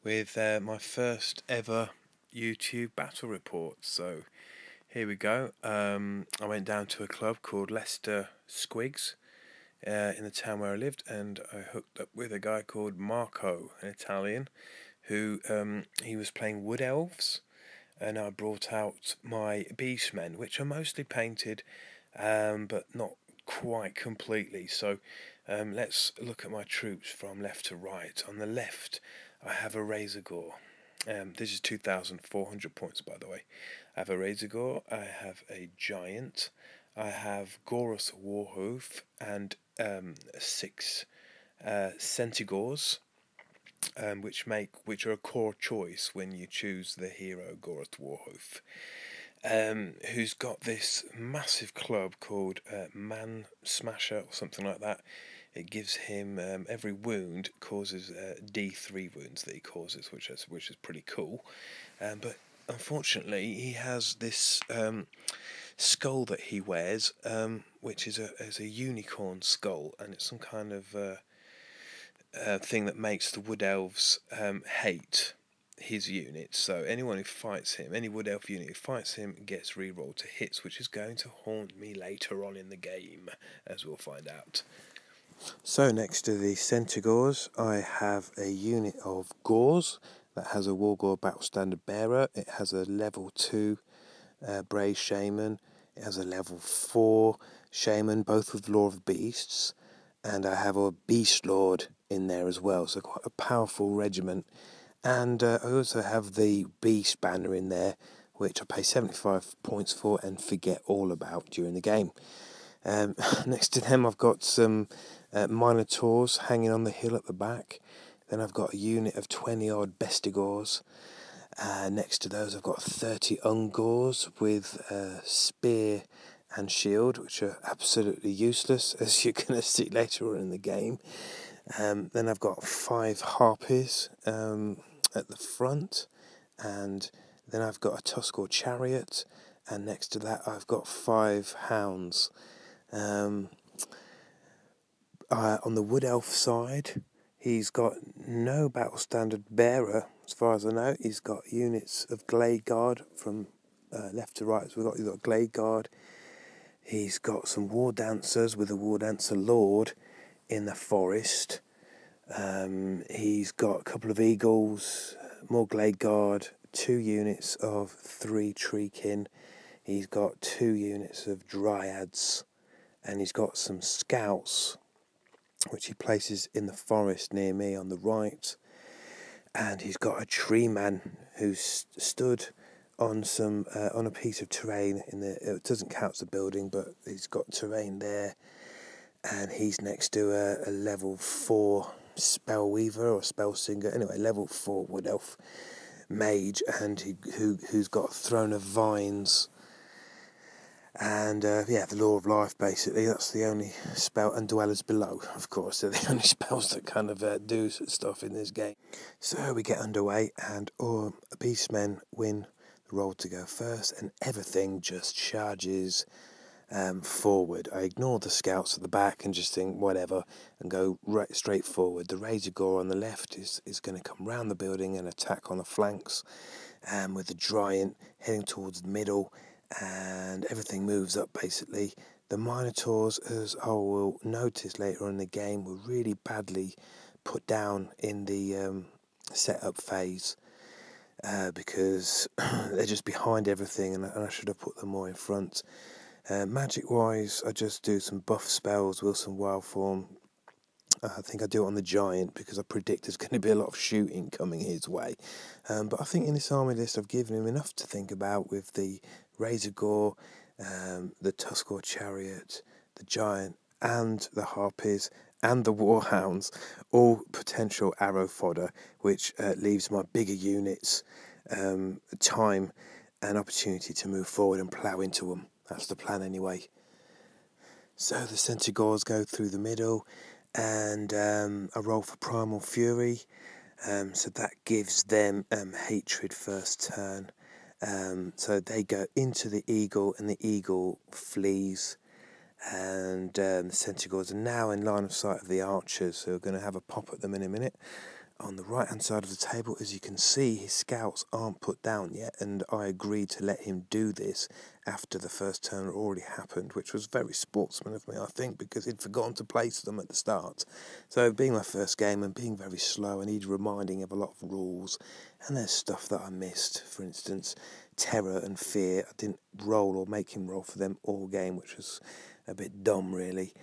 With my first ever YouTube battle report. So here we go. I went down to a club called Leicester Squigs in the town where I lived, and I hooked up with a guy called Marco, an Italian, who he was playing Wood Elves, and I brought out my Beastmen, which are mostly painted but not quite completely. So let's look at my troops from left to right. On the left I have a Razor Gore. This is 2,400 points, by the way. I have a Razor Gore, I have a Giant, I have Gorus Warhoof, and 6 Centigores, which are a core choice when you choose the hero Gorus Warhoof, who's got this massive club called Man Smasher or something like that. It gives him every wound causes D3 wounds that he causes, which is pretty cool. But unfortunately, he has this skull that he wears, which is a unicorn skull, and it's some kind of thing that makes the Wood Elves hate his units. So anyone who fights him, any Wood Elf unit who fights him, gets rerolled to hits, which is going to haunt me later on in the game, as we'll find out. So next to the Centigores, I have a unit of Gores that has a War Gore Battle Standard Bearer. It has a level 2 Brave Shaman. It has a level 4 Shaman, both with Law of Beasts, and I have a Beast Lord in there as well, so quite a powerful regiment. And I also have the Beast Banner in there, which I pay 75 points for and forget all about during the game. Next to them I've got some Minotaurs hanging on the hill at the back. Then I've got a unit of 20 odd Bestigores. Next to those I've got 30 Ungors with spear and shield, which are absolutely useless, as you're going to see later on in the game. Then I've got 5 Harpies at the front, and then I've got a Tuskor Chariot, and next to that I've got 5 Hounds. On the Wood Elf side, he's got no Battle Standard Bearer, as far as I know. He's got units of Glade Guard from left to right. So he's got Glade Guard. He's got some Wardancers with a Wardancer Lord in the forest. He's got a couple of Eagles, more Glade Guard, 2 units of 3 Treekin. He's got 2 units of Dryads, and he's got some Scouts, which he places in the forest near me on the right. And he's got a Tree Man who's stood on some on a piece of terrain in the. It doesn't count as a building, but he's got terrain there, and he's next to a level 4 spell weaver or spell singer. Anyway, level 4 Wood Elf mage, and who's got Throne of Vines. And yeah, the Law of Life, basically. That's the only spell, and Dwellers Below, of course. They're the only spells that kind of do stuff in this game. So we get underway, and Beastmen win the roll to go first, and everything just charges forward. I ignore the scouts at the back and just think whatever, and go right straight forward. The Razor Gore on the left is going to come round the building and attack on the flanks, with the Giant heading towards the middle. And everything moves up, basically. The Minotaurs, as I will notice later on in the game, were really badly put down in the setup phase, because they're just behind everything, and I should have put them more in front. Magic wise, I just do some buff spells with some wild form. I think I do it on the Giant because I predict there's going to be a lot of shooting coming his way. But I think in this army list I've given him enough to think about with the Razor Gore, the Tuskor Chariot, the Giant, and the Harpies, and the Warhounds, all potential arrow fodder, which leaves my bigger units time and opportunity to move forward and plough into them. That's the plan anyway. So the Centaurs go through the middle, and I roll for Primal Fury, so that gives them hatred first turn. So they go into the eagle, and the eagle flees, and the Centaurs are now in line of sight of the archers, who are going to have a pop at them in a minute. On the right hand side of the table, as you can see, his scouts aren't put down yet, and I agreed to let him do this after the first turn had already happened, which was very sportsman of me, I think, because he'd forgotten to place them at the start. So being my first game and being very slow, I needed reminding of a lot of rules, and there's stuff that I missed. For instance, terror and fear. I didn't roll or make him roll for them all game, which was a bit dumb, really.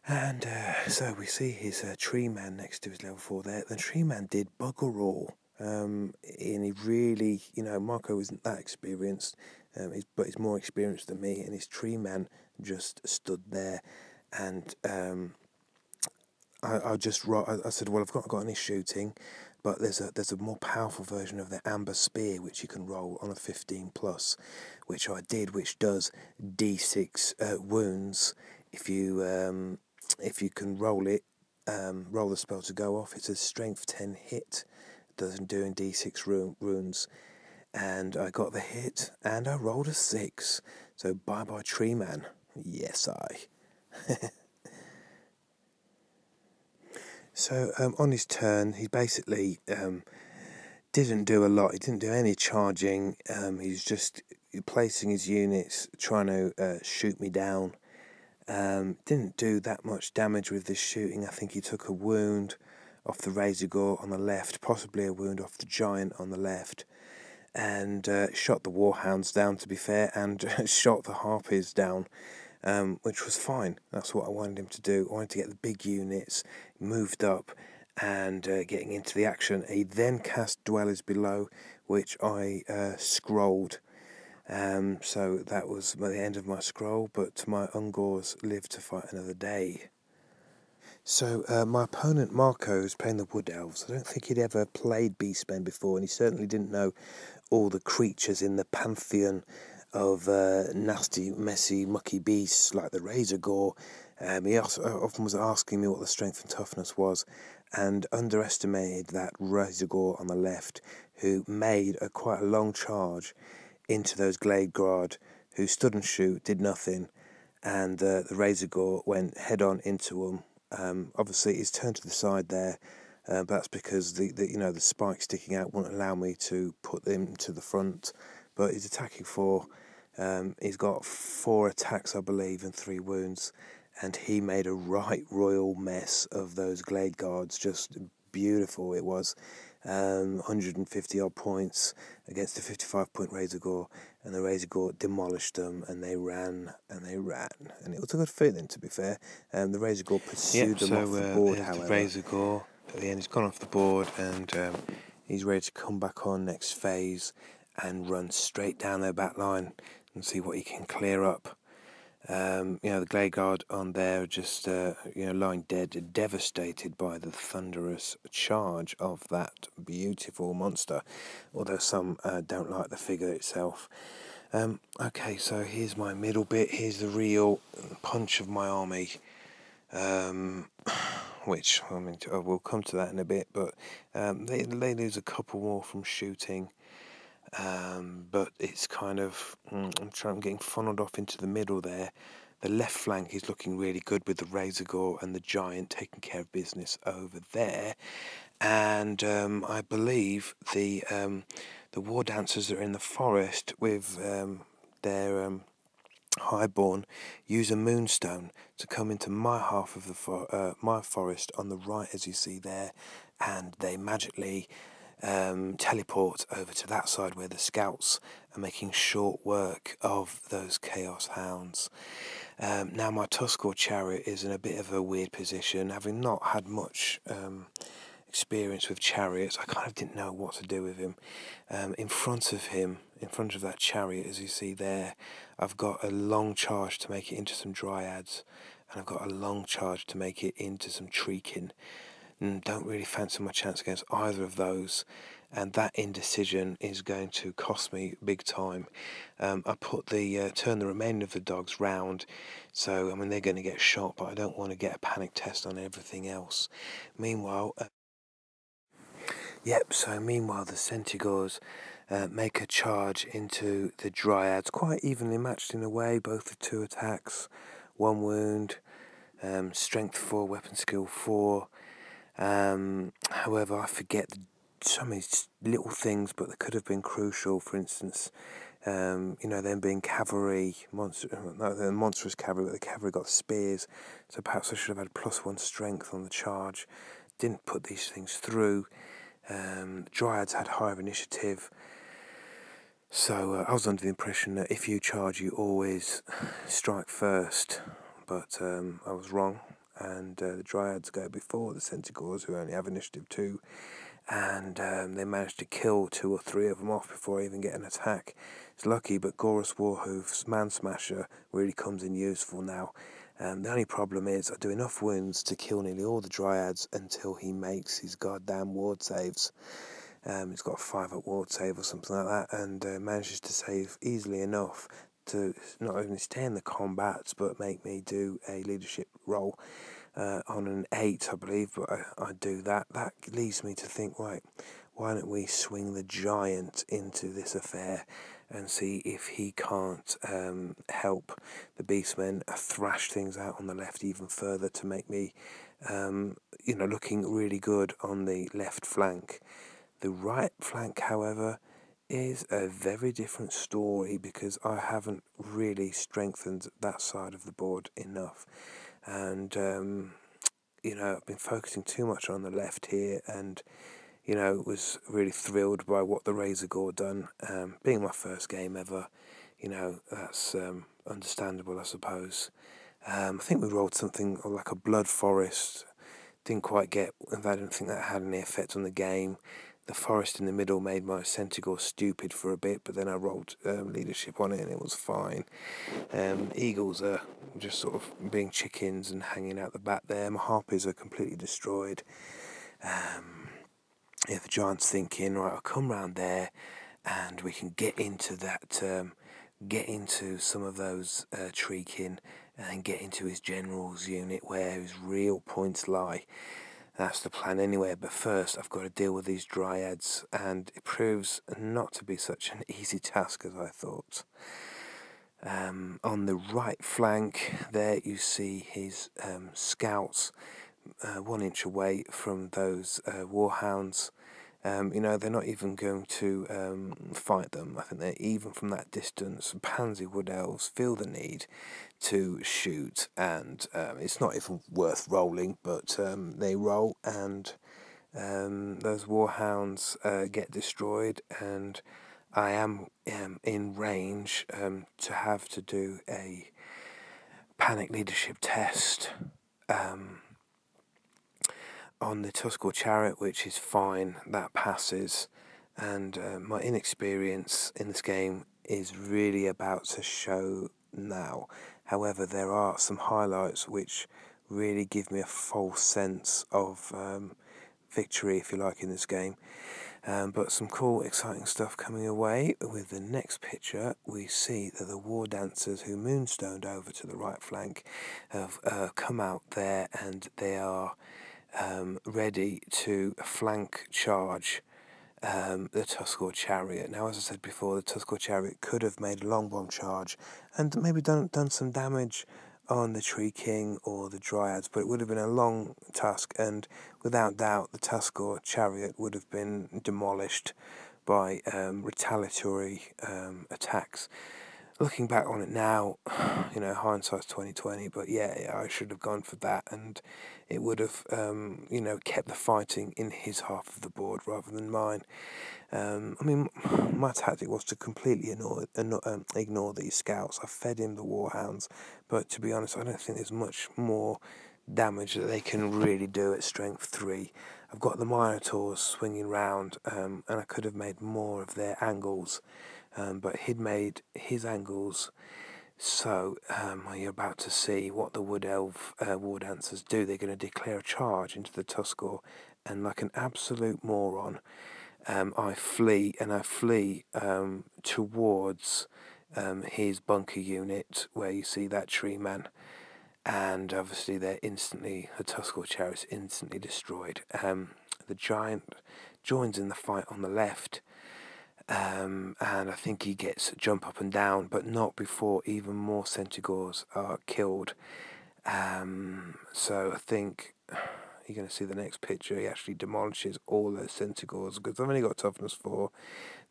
And so we see his tree man next to his level 4 there. The tree man did bugger all. And he really, Marco isn't that experienced, but he's more experienced than me. And his tree man just stood there. And I said, well, I've not got any shooting, but there's a more powerful version of the amber spear which you can roll on a 15 plus, which I did, which does d6 wounds if you can roll it, roll the spell to go off. It's a strength 10 hit, doesn't do in d6 wounds, and I got the hit, and I rolled a 6. So bye bye tree man. Yes, I. So on his turn, he basically didn't do a lot. He didn't do any charging. He's just placing his units, trying to shoot me down. Didn't do that much damage with this shooting. I think he took a wound off the Razorgore on the left, possibly a wound off the Giant on the left, and shot the Warhounds down, to be fair, and shot the Harpies down, which was fine. That's what I wanted him to do. I wanted to get the big units moved up and getting into the action. He then cast Dwellers Below, which I scrolled. So that was the end of my scroll, but my Ungors lived to fight another day. So my opponent Marco is playing the Wood Elves. I don't think he'd ever played Beastmen before, and he certainly didn't know all the creatures in the pantheon of nasty, messy, mucky beasts like the Razorgore. He also often was asking me what the strength and toughness was, and underestimated that Razorgore on the left, who made quite a long charge into those Glade Guard, who stood and shoot, did nothing, and the Razorgore went head on into him. Obviously, he's turned to the side there, but that's because the spike sticking out won't allow me to put him to the front. But he's attacking 4. He's got 4 attacks, I believe, and 3 wounds, and he made a right royal mess of those Glade Guards. Just beautiful it was. 150 odd points against a 55-point Razorgore, and the Razorgore demolished them, and they ran, and it was a good feeling, to be fair. The Razorgore pursued them off the board, however. The Razorgore, at the end, he's gone off the board, and he's ready to come back on next phase and run straight down their back line and see what he can clear up. The Glade Guard on there are just, lying dead, devastated by the thunderous charge of that beautiful monster, although some don't like the figure itself. Okay, so here's my middle bit. Here's the real punch of my army, which, we'll come to that in a bit, but they lose a couple more from shooting. But it's kind of, I'm getting funneled off into the middle there. The left flank is looking really good with the Razorgore and the Giant taking care of business over there. And I believe the wardancers are in the forest with their highborn use a moonstone to come into my half of the my forest on the right, as you see there, and they magically teleport over to that side where the scouts are making short work of those Chaos Hounds. Now my Tuskor chariot is in a bit of a weird position, having not had much experience with chariots. I kind of didn't know what to do with him. In front of that chariot, as you see there, I've got a long charge to make it into some dryads, and I've got a long charge to make it into some treekin. and don't really fancy my chance against either of those, and that indecision is going to cost me big time. I put the turn the remainder of the dogs round, so I mean they're going to get shot, but I don't want to get a panic test on everything else. Meanwhile, meanwhile the Centigores make a charge into the Dryads, quite evenly matched in a way, both the 2 attacks, 1 wound, strength 4, weapon skill 4. However, I forget so many little things, but they could have been crucial. For instance, them being cavalry, monstrous cavalry, but the cavalry got spears, so perhaps I should have had +1 strength on the charge. Didn't put these things through. Dryads had higher initiative, so I was under the impression that if you charge, you always strike first, but I was wrong, and the Dryads go before the Centigores, who only have initiative 2, and they managed to kill 2 or 3 of them off before I even get an attack. It's lucky, but Gorus Warhoof's Man Smasher really comes in useful now. The only problem is I do enough wounds to kill nearly all the Dryads until he makes his goddamn ward saves. He's got a 5-up ward save or something like that, and manages to save easily enough to not only stay in the combats but make me do a leadership roll on an 8, I believe. But I do that. That leads me to think, right, why don't we swing the giant into this affair and see if he can't help the Beastmen thrash things out on the left even further to make me, looking really good on the left flank. The right flank, however, is a very different story because I haven't really strengthened that side of the board enough. And, I've been focusing too much on the left here, and, was really thrilled by what the Razor Gore done. Being my first game ever, that's understandable, I suppose. I think we rolled something like a Blood Forest. Didn't quite get, I didn't think that had any effect on the game. The forest in the middle made my Centigore stupid for a bit, but then I rolled leadership on it and it was fine. Eagles are just sort of being chickens and hanging out the back there. My Harpies are completely destroyed. The giant's thinking, right, I'll come round there and we can get into that, get into some of those Treekin and get into his general's unit where his real points lie. That's the plan anyway, but first I've got to deal with these Dryads, and it proves not to be such an easy task as I thought. On the right flank there you see his scouts 1 inch away from those warhounds. They're not even going to fight them. I think they're even from that distance. Pansy wood elves feel the need to shoot, and it's not even worth rolling, but they roll, and those warhounds get destroyed, and I am in range to have to do a panic leadership test on the Tuscarora chariot, which is fine, that passes, and my inexperience in this game is really about to show now. However, there are some highlights which really give me a false sense of victory, if you like, in this game. But some cool, exciting stuff coming away. With the next picture, we see that the wardancers who moonstoned over to the right flank have come out there, and they are ready to flank charge the Tuscarora chariot. Now, as I said before, the Tuscarora chariot could have made a long bomb charge and maybe done some damage on the Tree King or the Dryads, but it would have been a long task, and without doubt the Tuscarora chariot would have been demolished by retaliatory attacks. Looking back on it now, hindsight's 20/20, but yeah, I should have gone for that, and it would have, kept the fighting in his half of the board rather than mine. My tactic was to completely ignore these scouts. I fed him the warhounds, but to be honest, I don't think there's much more damage that they can really do at strength 3. I've got the Minotaurs swinging round, and I could have made more of their angles. But he'd made his angles So you're about to see what the Wood Elf wardancers do. They're going to declare a charge into the Tuskor, and like an absolute moron, I flee towards his bunker unit where you see that tree man, and obviously the Tuskor chariot's instantly destroyed. The giant joins in the fight on the left. And I think he gets a jump up and down, but not before even more Centaurs are killed. So I think you're going to see the next picture. He actually demolishes all those Centaurs because they've only got toughness 4.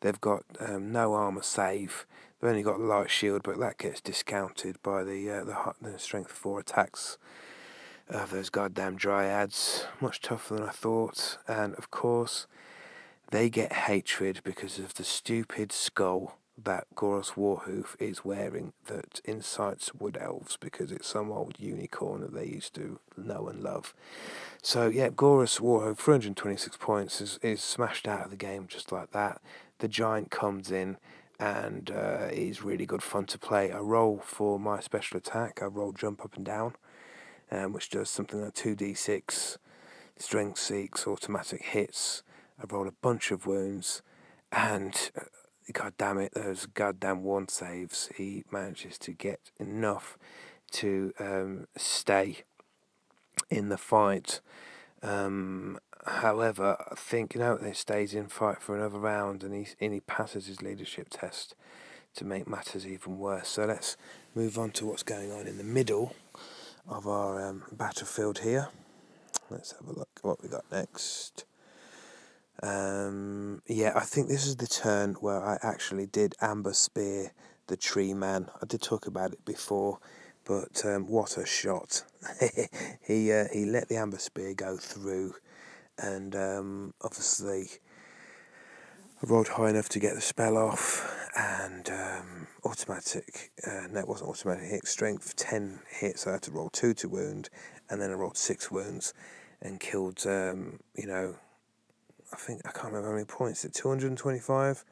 They've got no armor save. They've only got a light shield, but that gets discounted by the strength 4 attacks of those goddamn dryads. Much tougher than I thought, and of course they get hatred because of the stupid skull that Goros Warhoof is wearing that incites Wood Elves, because it's some old unicorn that they used to know and love. So yeah, Goros Warhoof, 326 points, is smashed out of the game just like that. The giant comes in and is really good fun to play. I roll for my special attack. I roll jump up and down, which does something like 2d6, strength 6, automatic hits. I roll a bunch of wounds, and god damn it, those goddamn 1 saves, he manages to get enough to stay in the fight. However, I think he stays in fight for another round, and he passes his leadership test to make matters even worse. So let's move on to what's going on in the middle of our battlefield here. Let's have a look at what we got next. Yeah, I think this is the turn where I actually did amber spear the tree man. I did talk about it before, but what a shot. He let the amber spear go through, and obviously I rolled high enough to get the spell off, and automatic, no, it wasn't automatic hit, strength 10 hits, so I had to roll 2 to wound, and then I rolled 6 wounds and killed, I can't remember how many points, 225?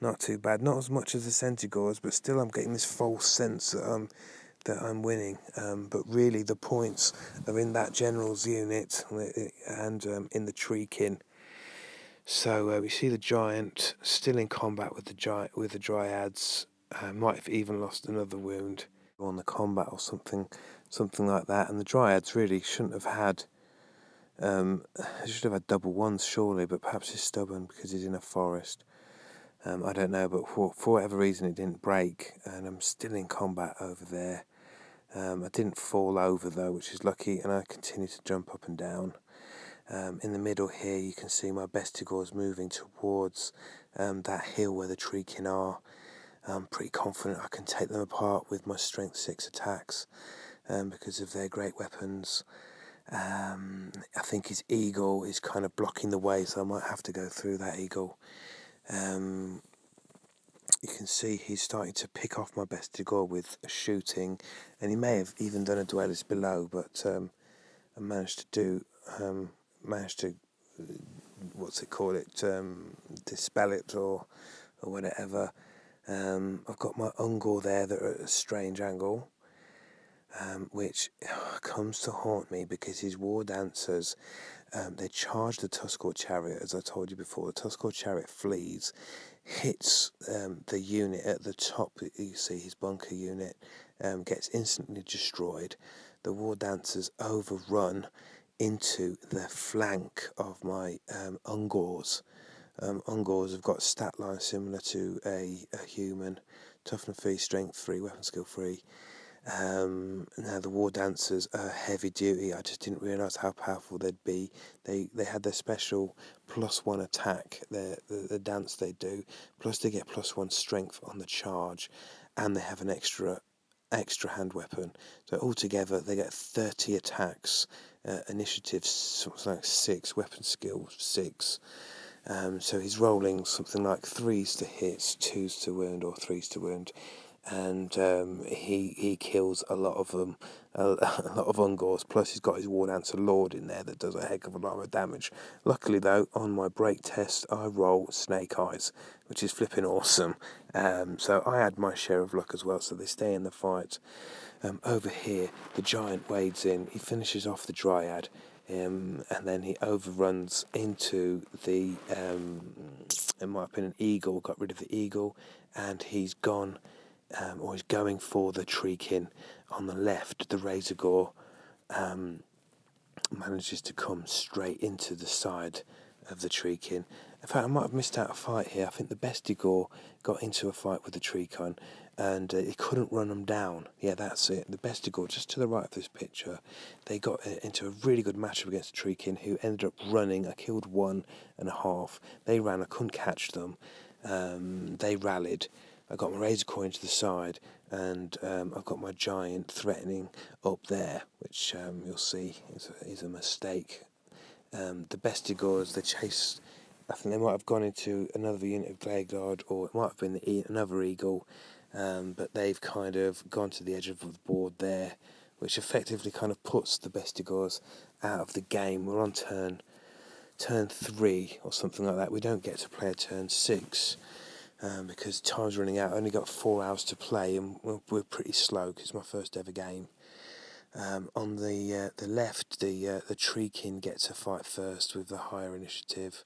Not too bad, not as much as the Centaurs, but still I'm getting this false sense that I'm winning. But really the points are in that general's unit and in the treekin. So we see the giant still in combat with the dryads. Might have even lost another wound on the combat or something like that. And the dryads really shouldn't have had. He should have had double 1s surely, but perhaps he's stubborn because he's in a forest. I don't know, but for whatever reason it didn't break, and I'm still in combat over there. I didn't fall over though, which is lucky, and I continue to jump up and down. In the middle here you can see my Bestigors moving towards that hill where the treekin are. I'm pretty confident I can take them apart with my strength 6 attacks because of their great weapons. I think his eagle is kind of blocking the way, so I might have to go through that eagle. You can see he's starting to pick off my Bestigor with shooting, and he may have even done a duelist below, but I managed to dispel it or whatever. I've got my Ungor there that are at a strange angle, which comes to haunt me because his wardancers, they charge the Tuskor chariot. As I told you before, the Tuskor chariot flees, hits the unit at the top. You see his bunker unit gets instantly destroyed. The wardancers overrun into the flank of my Ungors. Ungors have got stat lines similar to a human: toughness 3, strength 3, weapon skill 3. Now the wardancers are heavy duty. I just didn't realise how powerful they'd be. They had their special +1 attack, the dance they do, plus they get +1 strength on the charge, and they have an extra hand weapon. So altogether they get 30 attacks, initiative something like 6, weapon skill 6. So he's rolling something like 3s to hit, 2s to wound, or 3s to wound. and he kills a lot of them, a lot of Ungors. Plus he's got his Wardancer Lord in there that does a heck of a lot of damage. Luckily though, on my break test I roll Snake Eyes, which is flipping awesome. So I had my share of luck as well, so they stay in the fight. Over here the giant wades in, he finishes off the Dryad, and then he overruns into the, it might have been an eagle, got rid of the eagle, and he's gone, or he's going for the Treekin on the left. The Razor Gore manages to come straight into the side of the Treekin. In fact, I might have missed out a fight here. I think the Bestigor got into a fight with the Treekin, and he couldn't run them down. Yeah, that's it. The Bestigor, just to the right of this picture, they got into a really good matchup against the Treekin, who ended up running. I killed 1.5. They ran. I couldn't catch them. They rallied. I got my Razor Core into the side, and I've got my giant threatening up there, which you'll see is a mistake. The Bestigors, they chased. I think they might have gone into another unit of Glade Guard, or it might have been another Eagle, but they've kind of gone to the edge of the board there, which effectively kind of puts the Bestigors out of the game. We're on turn 3 or something like that. We don't get to play a turn 6 because time's running out. I only got 4 hours to play, and we're pretty slow because it's my first ever game. On the left, the Treekin gets a fight first with the higher initiative,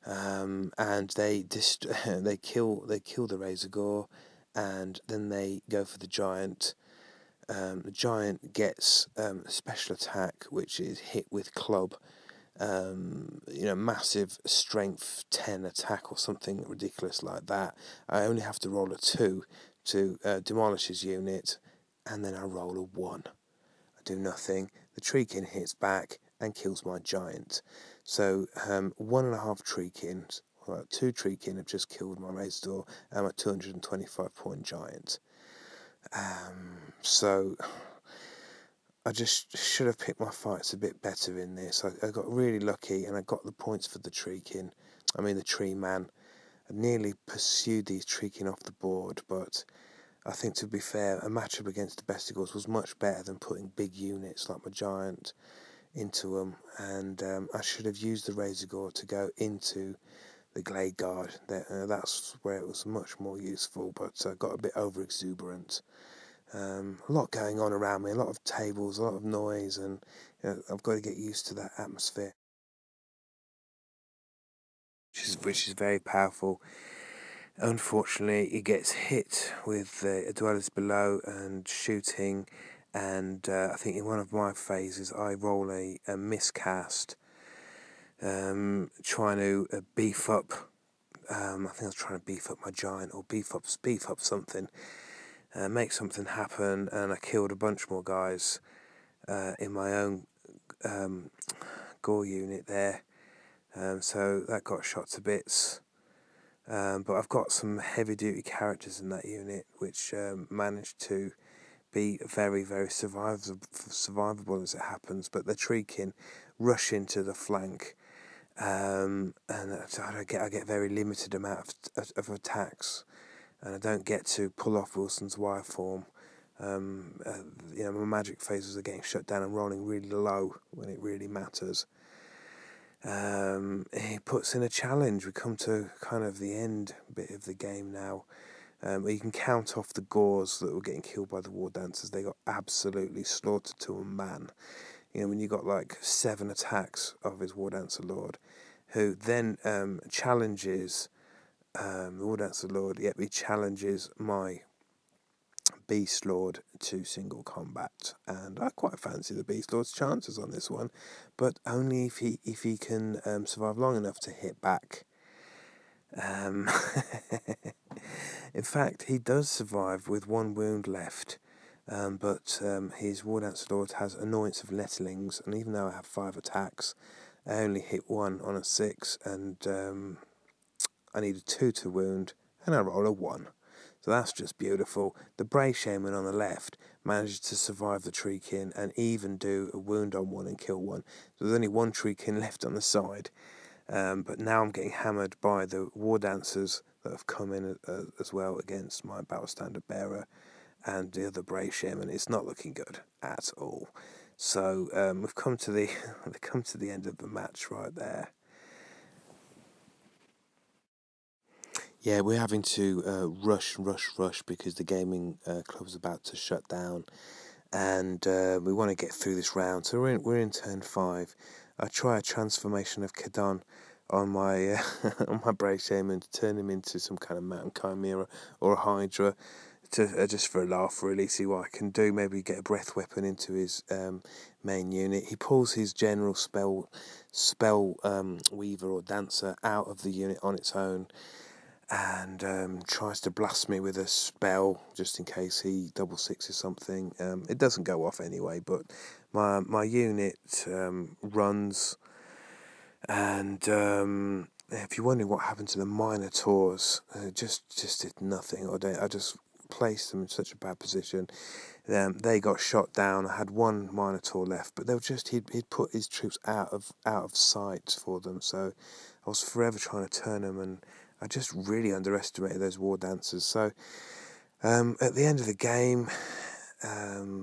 and they kill the Razor Gore, and then they go for the giant. The giant gets a special attack, which is hit with club. Massive strength 10 attack or something ridiculous like that. I only have to roll a 2 to demolish his unit, and then I roll a 1. I do nothing. The Treekin hits back and kills my giant. So 1.5 Treekins, well, 2 Treekin have just killed my Razor and my 225-point giant. So I just should have picked my fights a bit better in this. I got really lucky, and I got the points for the Treekin. I mean the Tree Man. I nearly pursued these Treekin off the board, but I think, to be fair, a matchup against the Bestigors was much better than putting big units like my giant into them, and I should have used the Razor Gore to go into the Glade Guard. That's where it was much more useful, but I got a bit over exuberant. A lot going on around me, a lot of tables, a lot of noise, and I've got to get used to that atmosphere, which is very powerful. Unfortunately, he gets hit with dwellers below and shooting, and I think in one of my phases I roll a miscast, trying to beef up. I think I was trying to beef up my giant, or beef up something, make something happen, and I killed a bunch more guys in my own Gore unit there. So that got shot to bits. But I've got some heavy-duty characters in that unit which managed to be very, very survivable as it happens. But the Treekin rush into the flank, and I get very limited amount of attacks, and I don't get to pull off Wilson's Wireform. My magic phases are getting shut down and rolling really low when it really matters. He puts in a challenge. We come to kind of the end bit of the game now, where you can count off the Gores that were getting killed by the Wardancers. They got absolutely slaughtered to a man. When you got like 7 attacks of his Wardancer Lord, who then challenges the Wardancer Lord. Yet he challenges my Beast Lord to single combat, and I quite fancy the Beast Lord's chances on this one, but only if he can survive long enough to hit back. In fact, he does survive with 1 wound left, but his Wardancer Lord has Annoyance of Nettlings, and even though I have 5 attacks, I only hit 1 on a 6, and I need a 2 to wound, and I roll a 1. So that's just beautiful. The Bray Shaman on the left managed to survive the Treekin and even do a wound on 1 and kill 1. So there's only 1 Treekin left on the side. But now I'm getting hammered by the Wardancers that have come in as well against my battle standard bearer and the other brave shaman. It's not looking good at all. So we've come to the end of the match right there. Yeah, we're having to rush because the gaming club's about to shut down, and we want to get through this round. So we're in turn 5. I try a transformation of Kadon on my on my brave shaman to turn him into some kind of mountain chimera or a hydra, to just for a laugh, really, see what I can do. Maybe get a breath weapon into his main unit. He pulls his general spell weaver or dancer out of the unit on its own, and tries to blast me with a spell just in case he double sixes something. It doesn't go off anyway, but my unit runs, and if you're wondering what happened to the Minotaurs, just did nothing. I just placed them in such a bad position. They got shot down. I had one Minotaur left, but they were just he'd put his troops out of sight for them. So I was forever trying to turn them, and I just really underestimated those war dancers. So at the end of the game,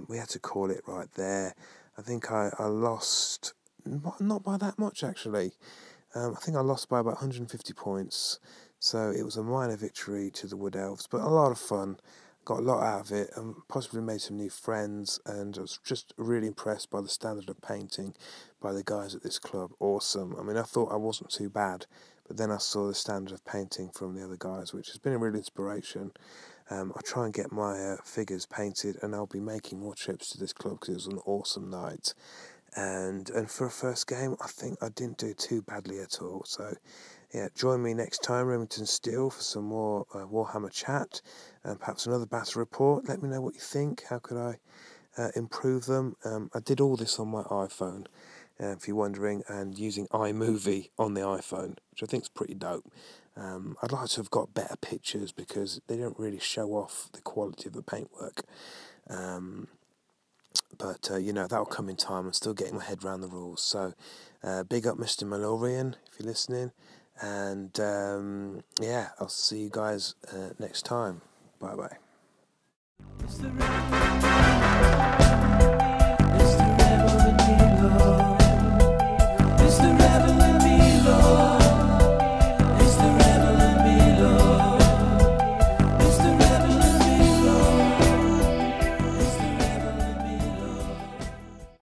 we had to call it right there. I think I lost, not by that much actually. I think I lost by about 150 points. So it was a minor victory to the Wood Elves, but a lot of fun. Got a lot out of it, and possibly made some new friends, and I was just really impressed by the standard of painting by the guys at this club. Awesome. I mean, I thought I wasn't too bad, but then I saw the standard of painting from the other guys, which has been a real inspiration. I'll try and get my figures painted, and I'll be making more trips to this club because it was an awesome night. And for a first game, I think I didn't do too badly at all. So yeah, join me next time, Remington Steel, for some more Warhammer chat, and perhaps another battle report. Let me know what you think. How could I improve them? I did all this on my iPhone, if you're wondering, and using iMovie on the iPhone, which I think is pretty dope. I'd like to have got better pictures because they don't really show off the quality of the paintwork. But that'll come in time. I'm still getting my head around the rules. So big up MrMalorian if you're listening. And yeah, I'll see you guys next time. Bye bye.